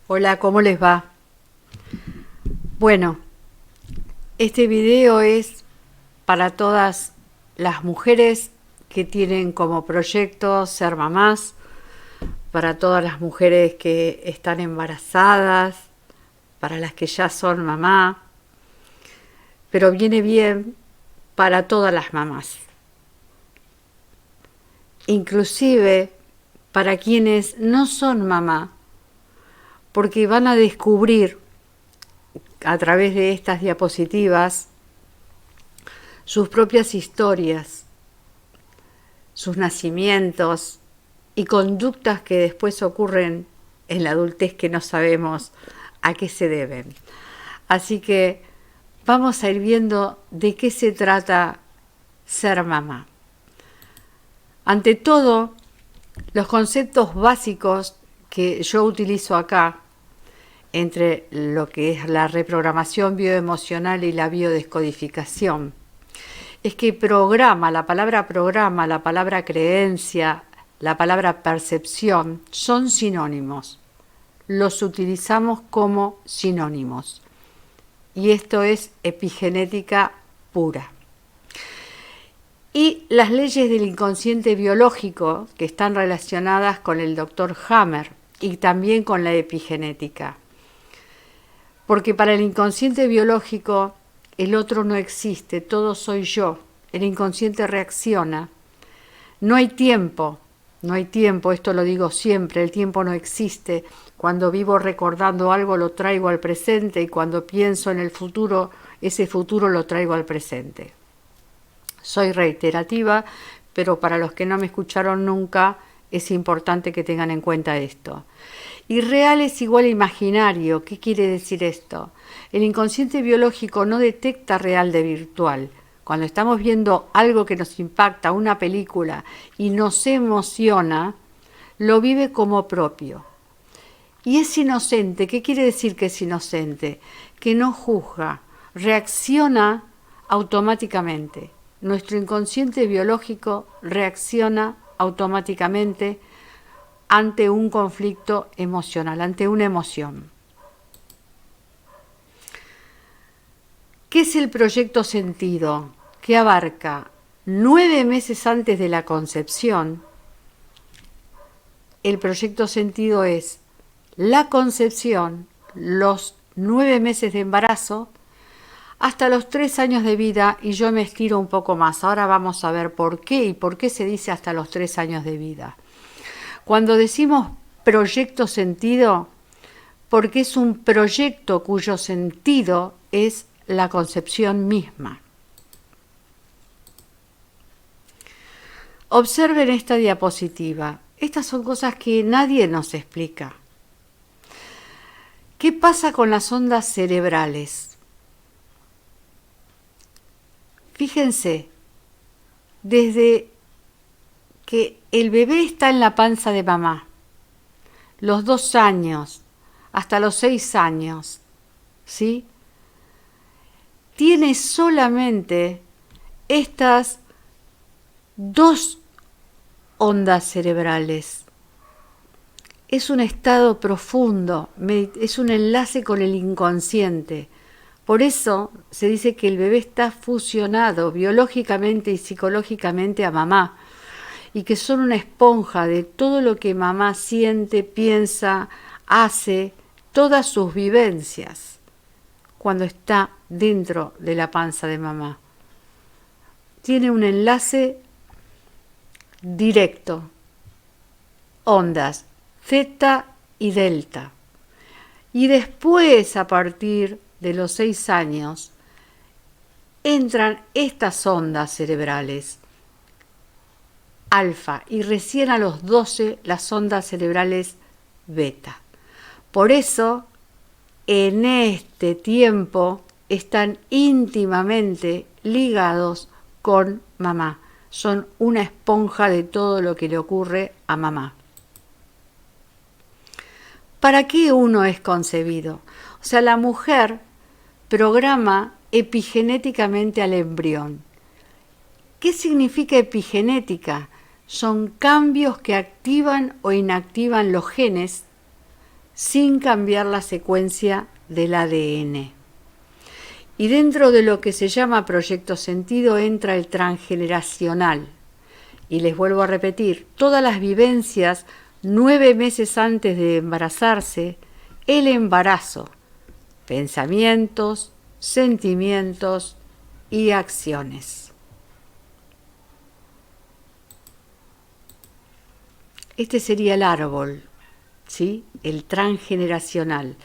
Hola, ¿cómo les va? Bueno, este video es para todas las mujeres que tienen como proyecto ser mamás, para todas las mujeres que están embarazadas, para las que ya son mamá, pero viene bien para todas las mamás, inclusive para quienes no son mamá, porque van a descubrir a través de estas diapositivas sus propias historias, sus nacimientos y conductas que después ocurren en la adultez que no sabemos a qué se deben. Así que vamos a ir viendo de qué se trata ser mamá. Ante todo, los conceptos básicos que yo utilizo acá, entre lo que es la reprogramación bioemocional y la biodescodificación, es que la palabra creencia, la palabra percepción, son sinónimos. Los utilizamos como sinónimos. Y esto es epigenética pura. Y las leyes del inconsciente biológico, que están relacionadas con el doctor Hammer y también con la epigenética. Porque para el inconsciente biológico el otro no existe, todo soy yo. El inconsciente reacciona. No hay tiempo, esto lo digo siempre, el tiempo no existe. Cuando vivo recordando algo lo traigo al presente y cuando pienso en el futuro, ese futuro lo traigo al presente. Soy reiterativa, pero para los que no me escucharon nunca, es importante que tengan en cuenta esto. Irreal es igual a imaginario. ¿Qué quiere decir esto? El inconsciente biológico no detecta real de virtual. Cuando estamos viendo algo que nos impacta, una película, y nos emociona, lo vive como propio. Y es inocente. ¿Qué quiere decir que es inocente? Que no juzga, reacciona automáticamente. Nuestro inconsciente biológico reacciona automáticamente ante un conflicto emocional, ante una emoción. ¿Qué es el proyecto sentido? Que abarca 9 meses antes de la concepción. El proyecto sentido es la concepción, los 9 meses de embarazo, hasta los 3 años de vida, y yo me estiro un poco más. Ahora vamos a ver por qué y por qué se dice hasta los 3 años de vida. Cuando decimos proyecto sentido, porque es un proyecto cuyo sentido es la concepción misma. Observen esta diapositiva. Estas son cosas que nadie nos explica. ¿Qué pasa con las ondas cerebrales? Fíjense, desde que el bebé está en la panza de mamá, los 2 años, hasta los 6 años, ¿sí? Tiene solamente estas 2 ondas cerebrales. Es un estado profundo, es un enlace con el inconsciente. Por eso se dice que el bebé está fusionado biológicamente y psicológicamente a mamá y que son una esponja de todo lo que mamá siente, piensa, hace, todas sus vivencias cuando está dentro de la panza de mamá. Tiene un enlace directo, ondas zeta y delta. Y después, a partir de los 6 años, entran estas ondas cerebrales, alfa, y recién a los 12 las ondas cerebrales beta. Por eso, en este tiempo, están íntimamente ligados con mamá. Son una esponja de todo lo que le ocurre a mamá. ¿Para qué uno es concebido? O sea, la mujer programa epigenéticamente al embrión. ¿Qué significa epigenética? Son cambios que activan o inactivan los genes sin cambiar la secuencia del ADN. Y dentro de lo que se llama proyecto sentido entra el transgeneracional. Y les vuelvo a repetir, todas las vivencias 9 meses antes de embarazarse, el embarazo, pensamientos, sentimientos y acciones. Este sería el árbol, ¿sí? El transgeneracional,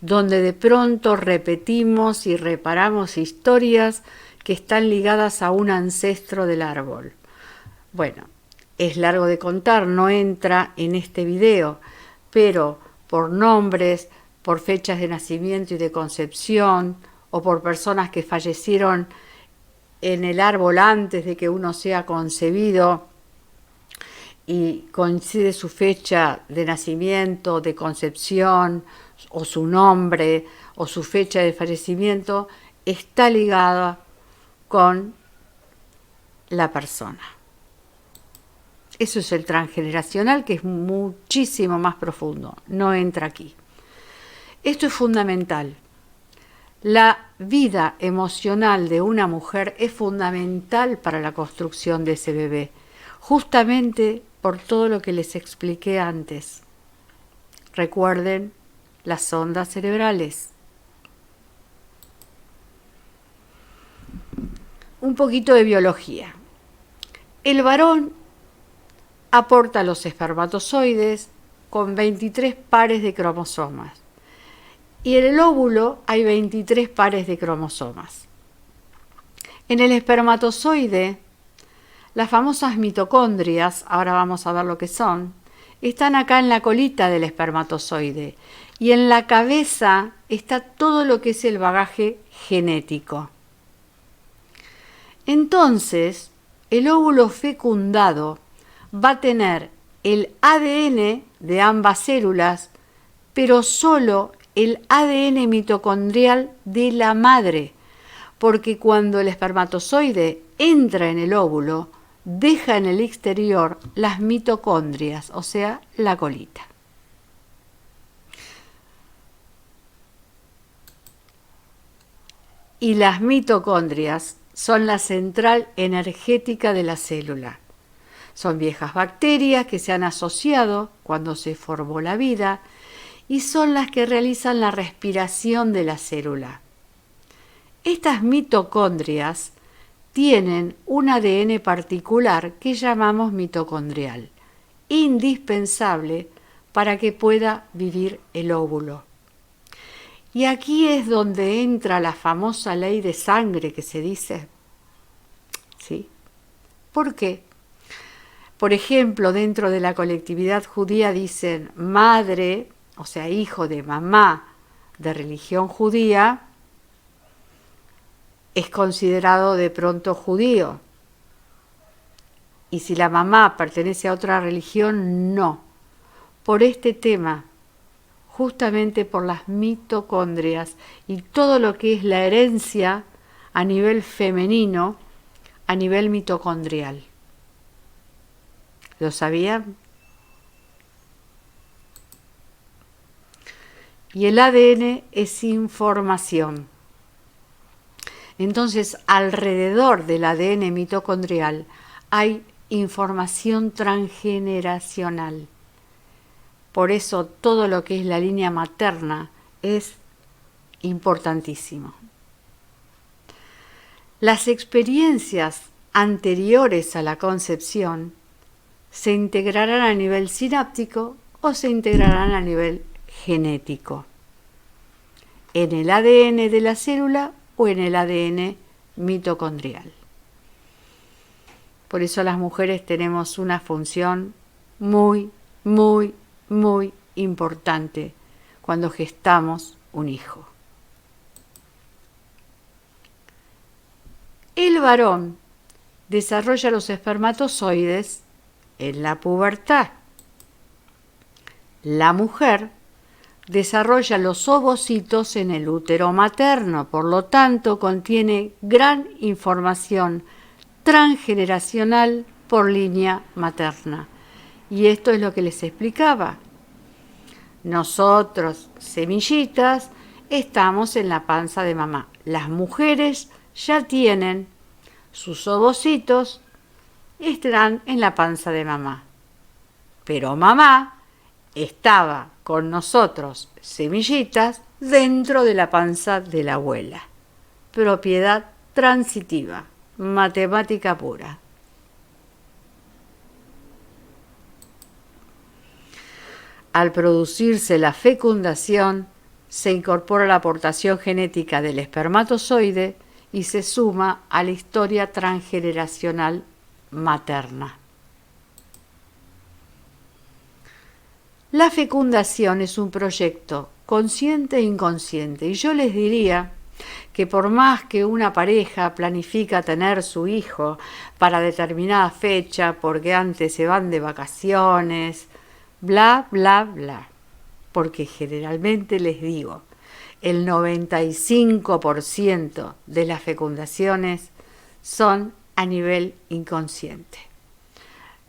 donde de pronto repetimos y reparamos historias que están ligadas a un ancestro del árbol. Bueno, es largo de contar, no entra en este video, pero por nombres, por fechas de nacimiento y de concepción, o por personas que fallecieron en el árbol antes de que uno sea concebido y coincide su fecha de nacimiento, de concepción, o su nombre, o su fecha de fallecimiento, está ligada con la persona. Eso es el transgeneracional, que es muchísimo más profundo, no entra aquí. Esto es fundamental. La vida emocional de una mujer es fundamental para la construcción de ese bebé, justamente por todo lo que les expliqué antes. Recuerden las ondas cerebrales. Un poquito de biología. El varón aporta los espermatozoides con 23 pares de cromosomas. Y en el óvulo hay 23 pares de cromosomas. En el espermatozoide, las famosas mitocondrias, ahora vamos a ver lo que son, están acá en la colita del espermatozoide. Y en la cabeza está todo lo que es el bagaje genético. Entonces, el óvulo fecundado va a tener el ADN de ambas células, pero solo el ADN mitocondrial de la madre, porque cuando el espermatozoide entra en el óvulo, deja en el exterior las mitocondrias, o sea, la colita. Y las mitocondrias son la central energética de la célula. Son viejas bacterias que se han asociado cuando se formó la vida y son las que realizan la respiración de la célula. Estas mitocondrias tienen un ADN particular que llamamos mitocondrial, indispensable para que pueda vivir el óvulo. Y aquí es donde entra la famosa ley de sangre que se dice. ¿Sí? ¿Por qué? Por ejemplo, dentro de la colectividad judía dicen madre, o sea, hijo de mamá de religión judía, es considerado de pronto judío. Y si la mamá pertenece a otra religión, no. Por este tema, justamente por las mitocondrias y todo lo que es la herencia a nivel femenino, a nivel mitocondrial. ¿Lo sabían? Y el ADN es información. Entonces, alrededor del ADN mitocondrial hay información transgeneracional. Por eso todo lo que es la línea materna es importantísimo. Las experiencias anteriores a la concepción se integrarán a nivel sináptico o se integrarán a nivel genético, en el ADN de la célula o en el ADN mitocondrial. Por eso las mujeres tenemos una función muy importante cuando gestamos un hijo. El varón desarrolla los espermatozoides en la pubertad. La mujer desarrolla los ovocitos en el útero materno, por lo tanto contiene gran información transgeneracional por línea materna. Y esto es lo que les explicaba. Nosotros, semillitas, estamos en la panza de mamá. Las mujeres ya tienen sus ovocitos, estarán en la panza de mamá. Pero mamá estaba con nosotros, semillitas, dentro de la panza de la abuela. Propiedad transitiva, matemática pura. Al producirse la fecundación, se incorpora la aportación genética del espermatozoide y se suma a la historia transgeneracional materna. La fecundación es un proyecto consciente e inconsciente, y yo les diría que por más que una pareja planifica tener su hijo para determinada fecha, porque antes se van de vacaciones, bla, bla, bla, porque generalmente les digo, el 95% de las fecundaciones son a nivel inconsciente.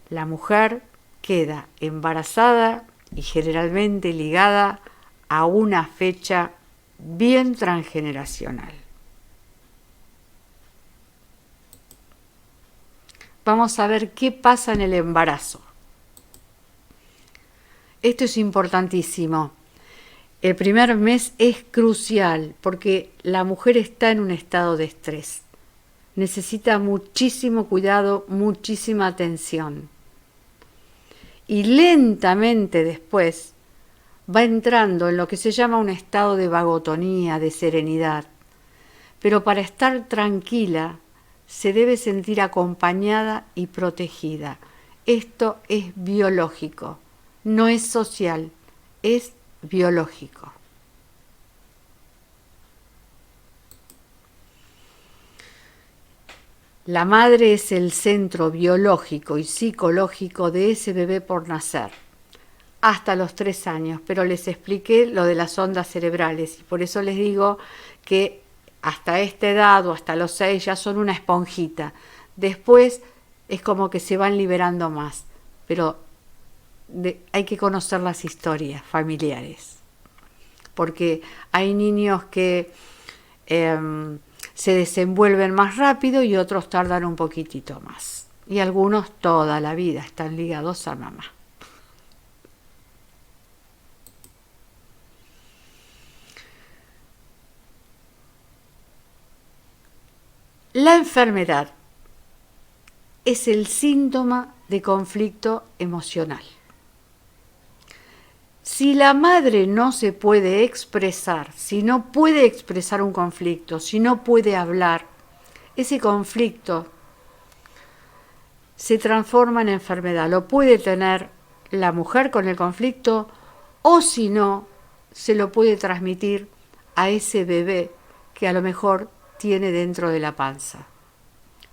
La mujer queda embarazada y generalmente ligada a una fecha bien transgeneracional. Vamos a ver qué pasa en el embarazo. Esto es importantísimo. El primer mes es crucial porque la mujer está en un estado de estrés. Necesita muchísimo cuidado, muchísima atención. Y lentamente después va entrando en lo que se llama un estado de vagotonía, de serenidad. Pero para estar tranquila se debe sentir acompañada y protegida. Esto es biológico, no es social, es biológico. La madre es el centro biológico y psicológico de ese bebé por nacer, hasta los 3 años, pero les expliqué lo de las ondas cerebrales y por eso les digo que hasta esta edad o hasta los 6 ya son una esponjita. Después es como que se van liberando más, pero hay que conocer las historias familiares, porque hay niños que se desenvuelven más rápido y otros tardan un poquitito más. Y algunos toda la vida están ligados a mamá. La enfermedad es el síntoma de conflicto emocional. Si la madre no se puede expresar, si no puede expresar un conflicto, si no puede hablar, ese conflicto se transforma en enfermedad. Lo puede tener la mujer con el conflicto o si no, se lo puede transmitir a ese bebé que a lo mejor tiene dentro de la panza.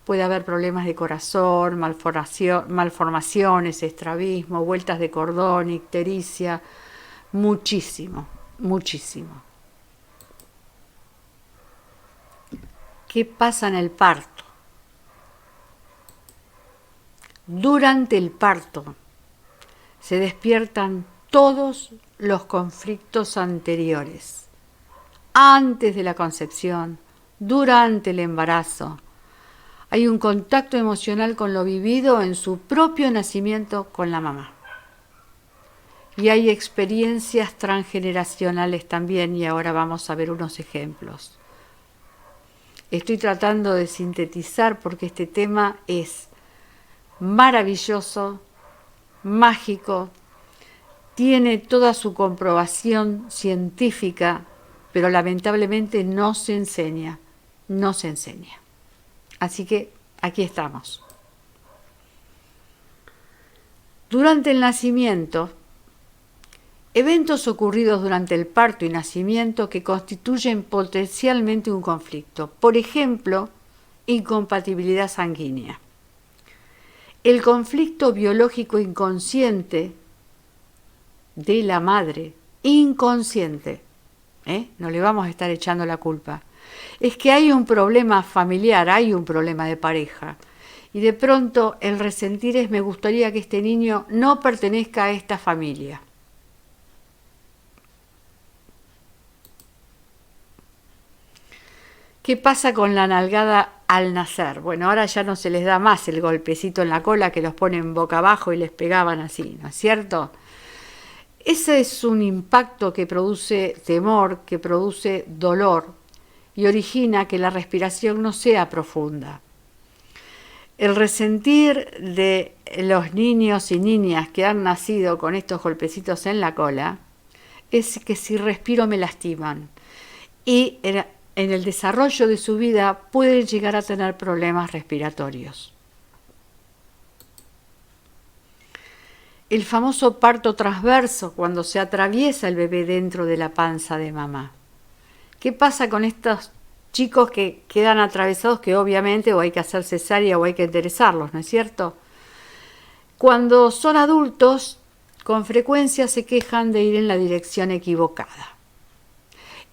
Puede haber problemas de corazón, malformaciones, estrabismo, vueltas de cordón, ictericia, muchísimo, muchísimo. ¿Qué pasa en el parto? Durante el parto se despiertan todos los conflictos anteriores, antes de la concepción, durante el embarazo. Hay un contacto emocional con lo vivido en su propio nacimiento con la mamá. Y hay experiencias transgeneracionales también, y ahora vamos a ver unos ejemplos. Estoy tratando de sintetizar porque este tema es maravilloso, mágico, tiene toda su comprobación científica, pero lamentablemente no se enseña. Así que aquí estamos. Durante el nacimiento, eventos ocurridos durante el parto y nacimiento que constituyen potencialmente un conflicto. Por ejemplo, incompatibilidad sanguínea. El conflicto biológico inconsciente de la madre, inconsciente, no le vamos a estar echando la culpa, es que hay un problema familiar, hay un problema de pareja. Y de pronto el resentir es: me gustaría que este niño no pertenezca a esta familia. ¿Qué pasa con la nalgada al nacer? Bueno, ahora ya no se les da más el golpecito en la cola que los ponen boca abajo y les pegaban así, ¿no es cierto? Ese es un impacto que produce temor, que produce dolor y origina que la respiración no sea profunda. El resentir de los niños y niñas que han nacido con estos golpecitos en la cola es que si respiro me lastiman y en el desarrollo de su vida pueden llegar a tener problemas respiratorios. El famoso parto transverso, cuando se atraviesa el bebé dentro de la panza de mamá. ¿Qué pasa con estos chicos que quedan atravesados, que obviamente o hay que hacer cesárea o hay que enderezarlos, ¿no es cierto? Cuando son adultos, con frecuencia se quejan de ir en la dirección equivocada.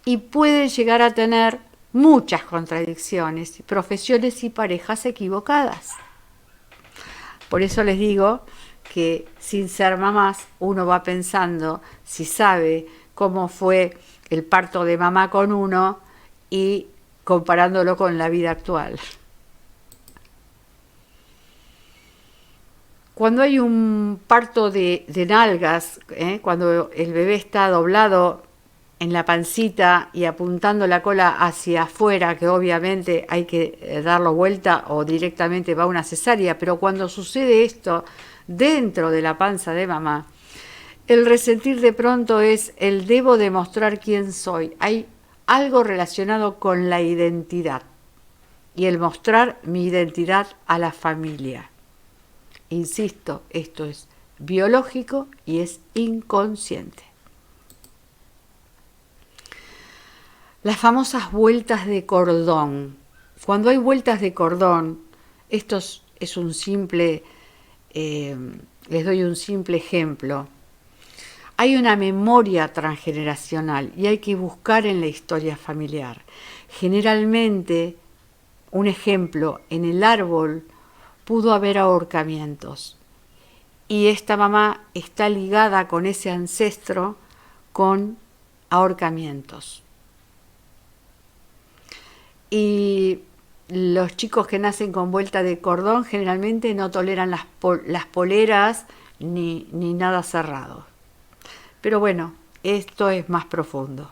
Y pueden llegar a tener muchas contradicciones, profesiones y parejas equivocadas. Por eso les digo que sin ser mamás uno va pensando si sabe cómo fue el parto de mamá con uno y comparándolo con la vida actual. Cuando hay un parto de nalgas, cuando el bebé está doblado en la pancita y apuntando la cola hacia afuera, que obviamente hay que darlo vuelta o directamente va a una cesárea, pero cuando sucede esto dentro de la panza de mamá, el resentir de pronto es el debo demostrar quién soy. Hay algo relacionado con la identidad y el mostrar mi identidad a la familia. Insisto, esto es biológico y es inconsciente. Las famosas vueltas de cordón. Cuando hay vueltas de cordón, esto es un simple, les doy un simple ejemplo. Hay una memoria transgeneracional y hay que buscar en la historia familiar. Generalmente, un ejemplo, en el árbol pudo haber ahorcamientos y esta mamá está ligada con ese ancestro con ahorcamientos. Y los chicos que nacen con vuelta de cordón generalmente no toleran las poleras ni nada cerrado. Pero bueno, esto es más profundo.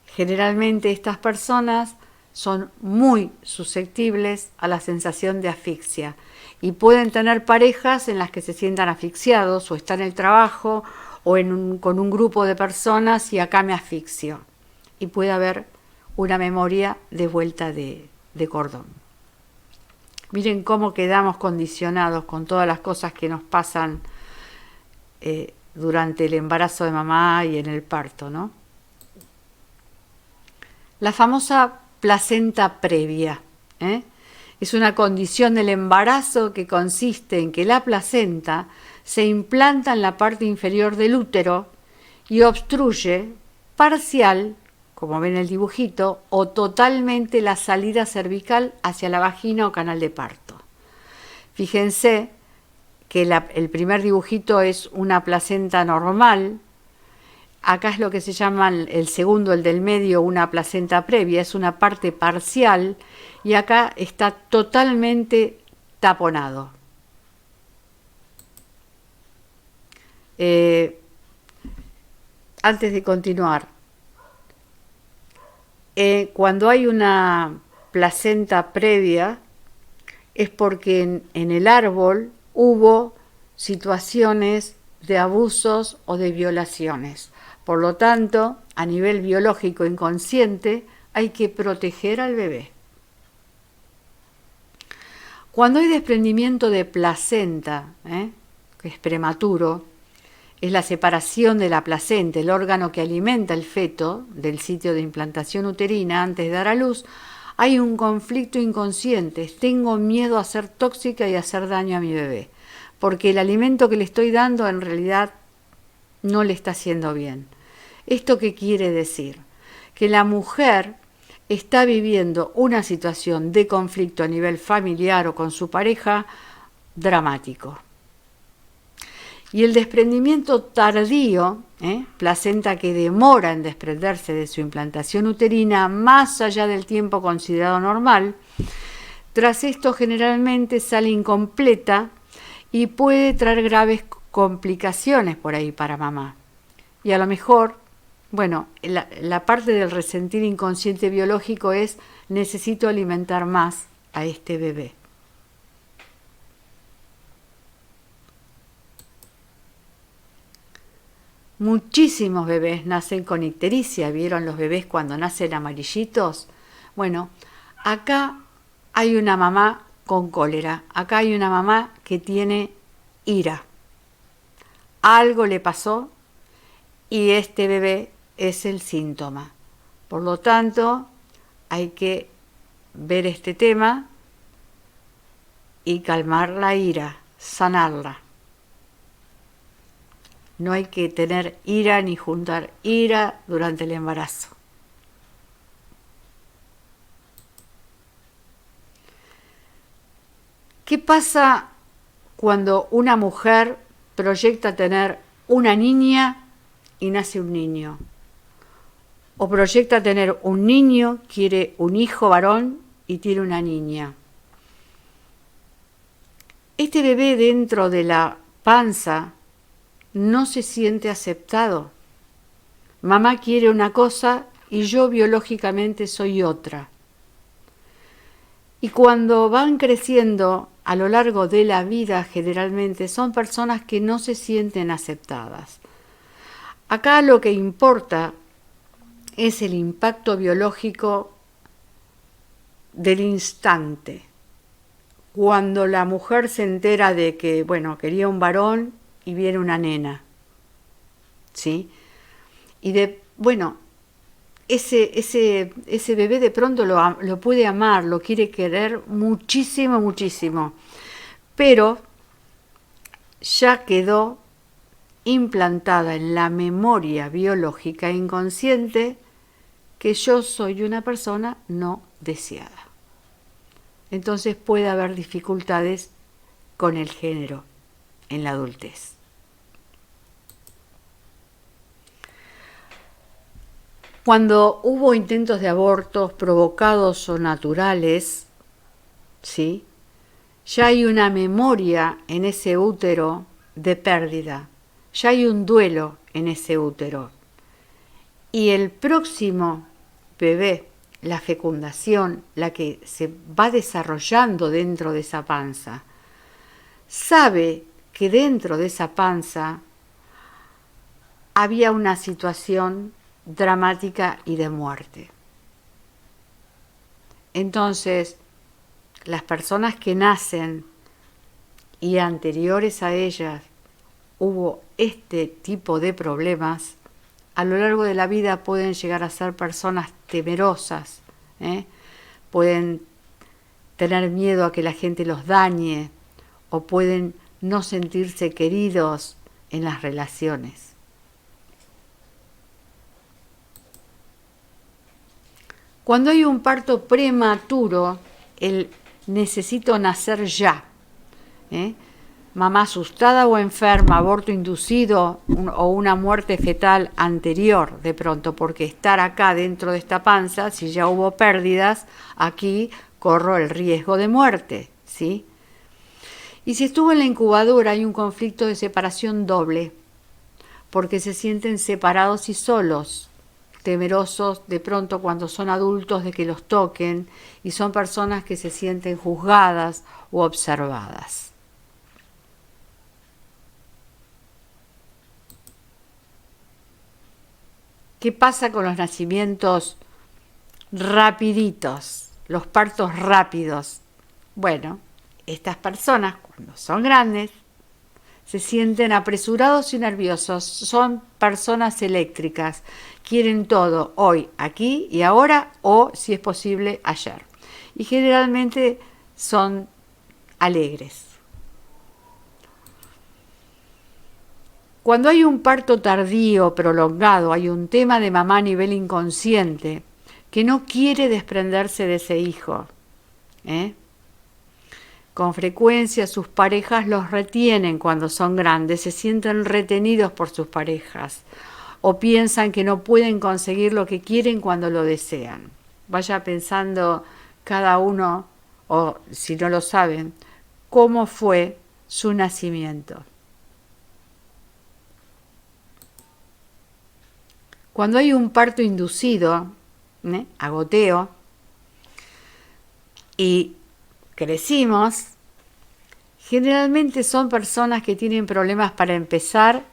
Generalmente estas personas son muy susceptibles a la sensación de asfixia y pueden tener parejas en las que se sientan asfixiados o están en el trabajo o con un grupo de personas y acá me asfixio. Y puede haber una memoria de vuelta de cordón. Miren cómo quedamos condicionados con todas las cosas que nos pasan durante el embarazo de mamá y en el parto, ¿no? La famosa placenta previa, es una condición del embarazo que consiste en que la placenta se implanta en la parte inferior del útero y obstruye parcial, como ven en el dibujito, o totalmente la salida cervical hacia la vagina o canal de parto. Fíjense que el primer dibujito es una placenta normal. Acá es lo que se llama el segundo, el del medio, una placenta previa, es una parte parcial y acá está totalmente taponado. Antes de continuar, cuando hay una placenta previa es porque en el árbol hubo situaciones de abusos o de violaciones. Por lo tanto, a nivel biológico inconsciente, hay que proteger al bebé. Cuando hay desprendimiento de placenta, que es prematuro, es la separación de la placenta, el órgano que alimenta el feto del sitio de implantación uterina antes de dar a luz, hay un conflicto inconsciente. Tengo miedo a ser tóxica y a hacer daño a mi bebé, porque el alimento que le estoy dando en realidad no le está haciendo bien. ¿Esto qué quiere decir? Que la mujer está viviendo una situación de conflicto a nivel familiar o con su pareja dramático. Y el desprendimiento tardío, placenta que demora en desprenderse de su implantación uterina más allá del tiempo considerado normal, tras esto generalmente sale incompleta y puede traer graves complicaciones por ahí para mamá. Y a lo mejor, bueno, la parte del resentir inconsciente biológico es: necesito alimentar más a este bebé. Muchísimos bebés nacen con ictericia. ¿Vieron los bebés cuando nacen amarillitos? Bueno, acá hay una mamá con cólera. Acá hay una mamá que tiene ira. Algo le pasó y este bebé es el síntoma. Por lo tanto, hay que ver este tema y calmar la ira, sanarla. No hay que tener ira ni juntar ira durante el embarazo. ¿Qué pasa cuando una mujer proyecta tener una niña y nace un niño? O proyecta tener un niño, quiere un hijo varón y tiene una niña. Este bebé dentro de la panza no se siente aceptado. Mamá quiere una cosa y yo biológicamente soy otra. Y cuando van creciendo a lo largo de la vida, generalmente son personas que no se sienten aceptadas. Acá lo que importa es el impacto biológico del instante. Cuando la mujer se entera de que, quería un varón y viene una nena, ¿sí? Y ese bebé de pronto lo puede amar, lo quiere querer muchísimo, muchísimo, pero ya quedó implantada en la memoria biológica inconsciente que yo soy una persona no deseada. Entonces puede haber dificultades con el género en la adultez. Cuando hubo intentos de abortos provocados o naturales, ¿sí?, ya hay una memoria en ese útero de pérdida, ya hay un duelo en ese útero. Y el próximo bebé, la fecundación, la que se va desarrollando dentro de esa panza, sabe que dentro de esa panza había una situación dramática y de muerte. Entonces, las personas que nacen y anteriores a ellas hubo este tipo de problemas, a lo largo de la vida pueden llegar a ser personas temerosas, pueden tener miedo a que la gente los dañe o pueden no sentirse queridos en las relaciones. Cuando hay un parto prematuro, el necesito nacer ya, mamá asustada o enferma, aborto inducido o una muerte fetal anterior de pronto, porque estar acá dentro de esta panza, si ya hubo pérdidas, aquí corro el riesgo de muerte, ¿sí? Y si estuvo en la incubadora hay un conflicto de separación doble, porque se sienten separados y solos, temerosos de pronto cuando son adultos de que los toquen y son personas que se sienten juzgadas o observadas. ¿Qué pasa con los nacimientos rapiditos, los partos rápidos? Bueno, estas personas cuando son grandes se sienten apresurados y nerviosos, son personas eléctricas, quieren todo hoy, aquí y ahora o, si es posible, ayer. Y generalmente son alegres. Cuando hay un parto tardío, prolongado, hay un tema de mamá a nivel inconsciente que no quiere desprenderse de ese hijo, Con frecuencia sus parejas los retienen cuando son grandes, se sienten retenidos por sus parejas o piensan que no pueden conseguir lo que quieren cuando lo desean. Vaya pensando cada uno, o si no lo saben, cómo fue su nacimiento. Cuando hay un parto inducido, a goteo, y crecimos, generalmente son personas que tienen problemas para empezar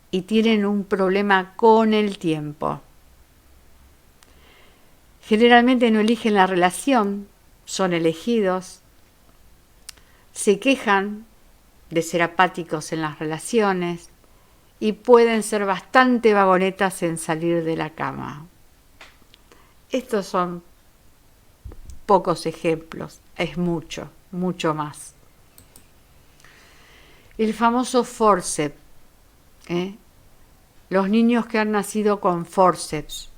y tienen un problema con el tiempo. Generalmente no eligen la relación, son elegidos, se quejan de ser apáticos en las relaciones y pueden ser bastante vagonetas en salir de la cama. Estos son pocos ejemplos, es mucho, mucho más. El famoso forceps, los niños que han nacido con forceps,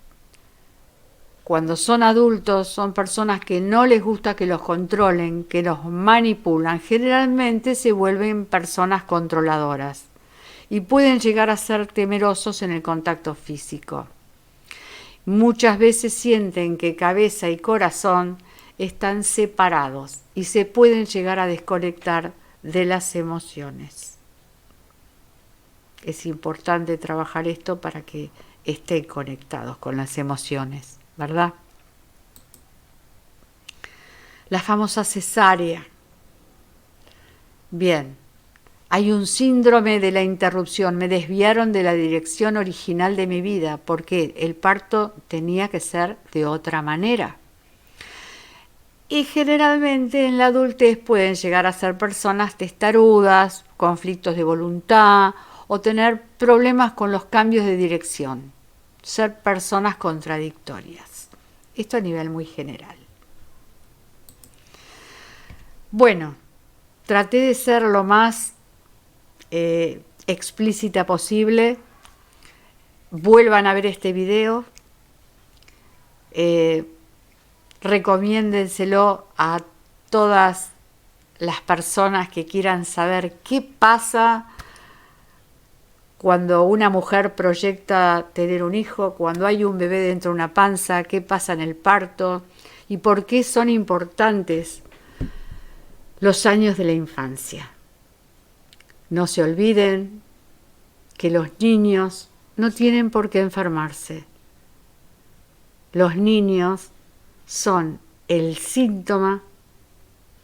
cuando son adultos son personas que no les gusta que los controlen, que los manipulan, generalmente se vuelven personas controladoras y pueden llegar a ser temerosos en el contacto físico. Muchas veces sienten que cabeza y corazón están separados y se pueden llegar a desconectar de las emociones. Es importante trabajar esto para que estén conectados con las emociones, ¿verdad? La famosa cesárea. Bien, hay un síndrome de la interrupción. Me desviaron de la dirección original de mi vida porque el parto tenía que ser de otra manera. Y generalmente en la adultez pueden llegar a ser personas testarudas, conflictos de voluntad o tener problemas con los cambios de dirección, ser personas contradictorias. Esto a nivel muy general. Bueno, traté de ser lo más explícita posible. Vuelvan a ver este video. Recomiéndenselo a todas las personas que quieran saber qué pasa cuando una mujer proyecta tener un hijo, cuando hay un bebé dentro de una panza, qué pasa en el parto y por qué son importantes los años de la infancia. No se olviden que los niños no tienen por qué enfermarse. Los niños son el síntoma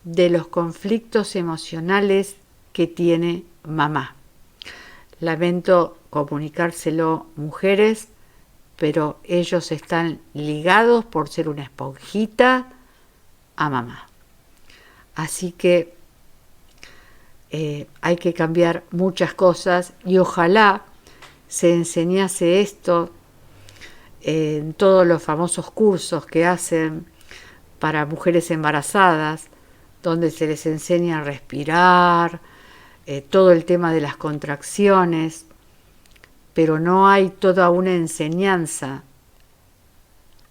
de los conflictos emocionales que tiene mamá. Lamento comunicárselo, mujeres, pero ellos están ligados por ser una esponjita a mamá. Así que hay que cambiar muchas cosas y ojalá se enseñase esto en todos los famosos cursos que hacen para mujeres embarazadas, donde se les enseña a respirar, todo el tema de las contracciones, pero no hay toda una enseñanza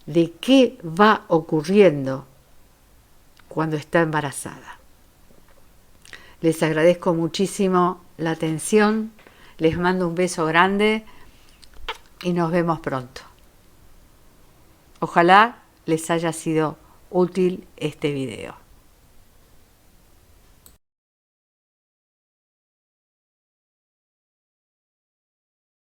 de qué va ocurriendo cuando está embarazada. Les agradezco muchísimo la atención, les mando un beso grande y nos vemos pronto. Ojalá les haya sido útil este video.